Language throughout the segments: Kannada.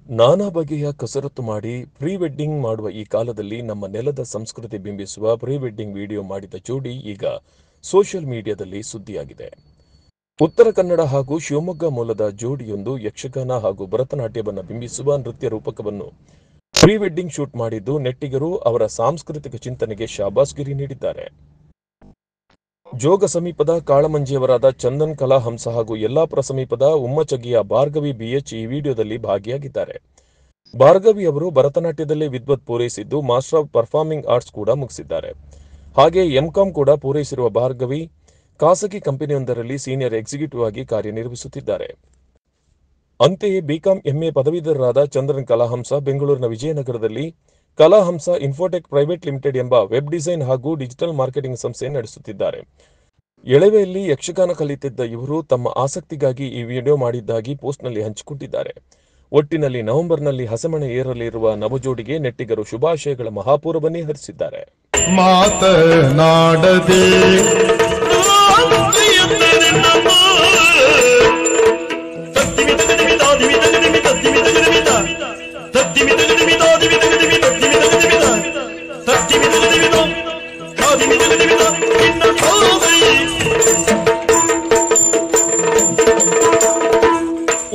ನಾನಾ ಬಗೆಯ ಕಸರತ್ತು ಮಾಡಿ ಪ್ರೀ ವೆಡ್ಡಿಂಗ್ ಮಾಡುವ ಈ ಕಾಲದಲ್ಲಿ ನಮ್ಮ ನೆಲದ ಸಂಸ್ಕೃತಿ ಬಿಂಬಿಸುವ ಪ್ರೀ ವೆಡ್ಡಿಂಗ್ ವಿಡಿಯೋ ಮಾಡಿದ ಜೋಡಿ ಈಗ ಸೋಷಿಯಲ್ ಮೀಡಿಯಾದಲ್ಲಿ ಸುದ್ದಿಯಾಗಿದೆ. ಉತ್ತರ ಕನ್ನಡ ಹಾಗೂ ಶಿವಮೊಗ್ಗ ಮೂಲದ ಜೋಡಿಯೊಂದು ಯಕ್ಷಗಾನ ಹಾಗೂ ಭರತನಾಟ್ಯವನ್ನು ಬಿಂಬಿಸುವ ನೃತ್ಯ ರೂಪಕವನ್ನು ಪ್ರೀ ವೆಡ್ಡಿಂಗ್ ಶೂಟ್ ಮಾಡಿದ್ದು ನೆಟ್ಟಿಗರು ಅವರ ಸಾಂಸ್ಕೃತಿಕ ಚಿಂತನೆಗೆ ಶಾಬಾಸ್ಗಿರಿ ನೀಡಿದ್ದಾರೆ. ಜೋಗ ಸಮೀಪದ ಕಾಳಮಂಜಿಯವರಾದ ಚಂದನ್ ಕಲಾಹಂಸ ಹಾಗೂ ಯಲ್ಲಾಪುರ ಸಮೀಪದ ಉಮ್ಮಚಗಿಯ ಭಾರ್ಗವಿ ಬಿಎಚ್ ಈ ವಿಡಿಯೋದಲ್ಲಿ ಭಾಗಿಯಾಗಿದ್ದಾರೆ. ಭಾರ್ಗವಿ ಅವರು ಭರತನಾಟ್ಯದಲ್ಲಿ ವಿದ್ವತ್ ಪೂರೈಸಿದ್ದು ಮಾಸ್ಟರ್ ಆಫ್ ಪರ್ಫಾರ್ಮಿಂಗ್ ಆರ್ಟ್ಸ್ ಕೂಡ ಮುಗಿಸಿದ್ದಾರೆ. ಹಾಗೆ ಎಂಕಾಂ ಕೂಡ ಪೂರೈಸಿರುವ ಭಾರ್ಗವಿ ಖಾಸಗಿ ಕಂಪನಿಯೊಂದರಲ್ಲಿ ಸೀನಿಯರ್ ಎಕ್ಸಿಕ್ಯೂಟಿವ್ ಆಗಿ ಕಾರ್ಯನಿರ್ವಹಿಸುತ್ತಿದ್ದಾರೆ. ಅಂತೆಯೇ ಬಿಕಾಂ ಎಂಎ ಪದವೀಧರರಾದ ಚಂದ್ರನ್ ಕಲಾಹಂಸ ಬೆಂಗಳೂರಿನ ವಿಜಯನಗರದಲ್ಲಿ ಕಲಾಹಂಸ ಇನ್ಫೋಟೆಕ್ ಪ್ರೈವೇಟ್ ಲಿಮಿಟೆಡ್ ಎಂಬ ವೆಬ್ ಡಿಸೈನ್ ಹಾಗೂ ಡಿಜಿಟಲ್ ಮಾರ್ಕೆಟಿಂಗ್ ಸಂಸ್ಥೆ ನಡೆಸುತ್ತಿದ್ದಾರೆ. ಎಳವೆಯಲ್ಲಿ ಯಕ್ಷಗಾನ ಕಲಿತಿದ್ದ ಇವರು ತಮ್ಮ ಆಸಕ್ತಿಗಾಗಿ ಈ ವಿಡಿಯೋ ಮಾಡಿದ್ದಾಗಿ ಪೋಸ್ಟ್ನಲ್ಲಿ ಹಂಚಿಕೊಂಡಿದ್ದಾರೆ. ಒಟ್ಟಿನಲ್ಲಿ ನವೆಂಬರ್ನಲ್ಲಿ ಹಸೆಮಣೆ ಏರಲಿರುವ ನವಜೋಡಿಗೆ ನೆಟ್ಟಿಗರು ಶುಭಾಶಯಗಳ ಮಹಾಪೂರವನ್ನೇ ಹರಿಸಿದ್ದಾರೆ.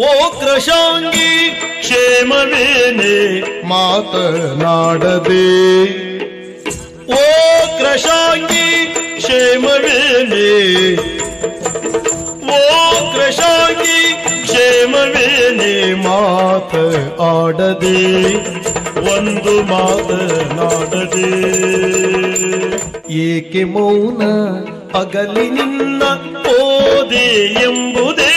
ಓ ಕೃಶಾಂಗಿ ಕ್ಷೇಮವೇನೆ ಮಾತನಾಡದೆ, ಓ ಕೃಶಾಂಗಿ ಕ್ಷೇಮವೇನೆ, ಓ ಕೃಶಾಂಗಿ ಕ್ಷೇಮವೇನೆ ಮಾತ ಆಡದೆ, ಒಂದು ಮಾತನಾಡದೆ. ಏಕೆ ಮೌನ ಅಗಲಿ ನಿನ್ನ ಓದೆ ಎಂಬುದೇ